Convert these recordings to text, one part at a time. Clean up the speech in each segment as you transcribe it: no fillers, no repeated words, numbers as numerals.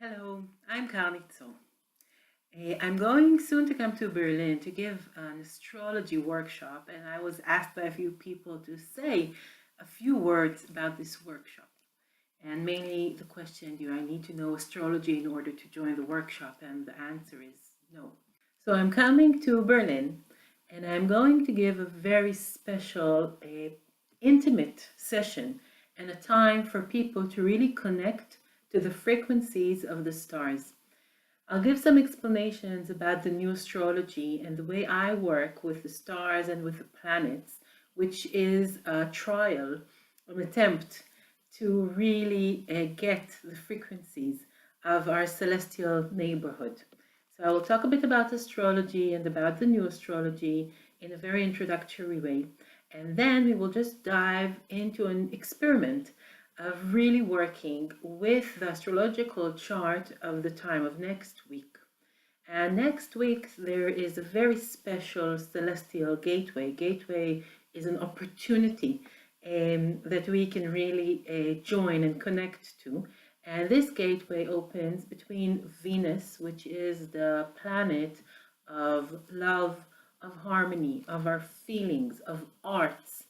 Hello, I'm Karni Zor. I'm going soon to come to Berlin to give an astrology workshop, and I was asked by a few people to say a few words about this workshop. And mainly the question, do I need to know astrology in order to join the workshop? And the answer is no. So I'm coming to Berlin, and I'm going to give a very special, intimate session and a time for people to really connect to the frequencies of the stars. I'll give some explanations about the new astrology and the way I work with the stars and with the planets, which is a trial, an attempt to really get the frequencies of our celestial neighborhood. So I will talk a bit about astrology and about the new astrology in a very introductory way. And then we will just dive into an experiment of really working with the astrological chart of the time of next week. And next week, there is a very special celestial gateway. Gateway is an opportunity that we can really join and connect to. And this gateway opens between Venus, which is the planet of love, of harmony, of our feelings, of arts,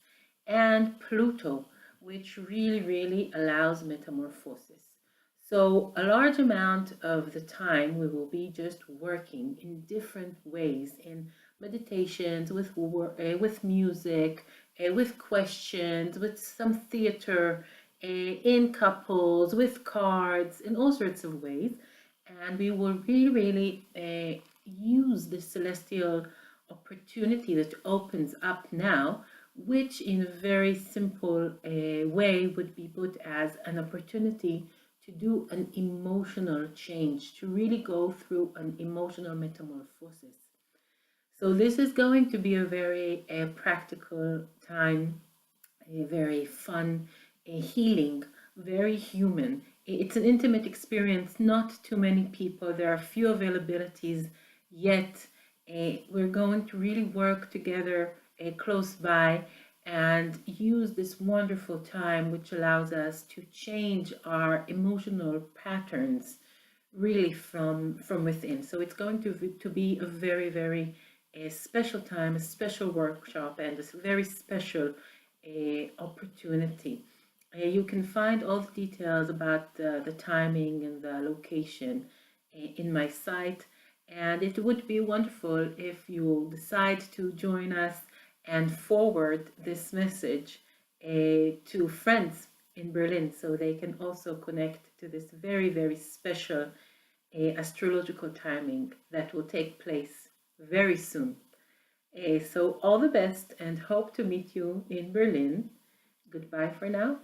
and Pluto, which really allows metamorphosis. So a large amount of the time we will be just working in different ways in meditations, with music, with questions, with some theater, in couples, with cards, in all sorts of ways. And we will really use the celestial opportunity that opens up now, which in a very simple way would be put as an opportunity to do an emotional change, to really go through an emotional metamorphosis. So this is going to be a very practical time, a very fun, a healing, very human. It's an intimate experience, not too many people. There are few availabilities, yet we're going to really work together close by and use this wonderful time, which allows us to change our emotional patterns really from within. So it's going to be a very a special time, a special workshop, and a very special opportunity. You can find all the details about the timing and the location in my site, and it would be wonderful if you decide to join us and forward this message to friends in Berlin so they can also connect to this very special astrological timing that will take place very soon. So all the best and hope to meet you in Berlin. Goodbye for now.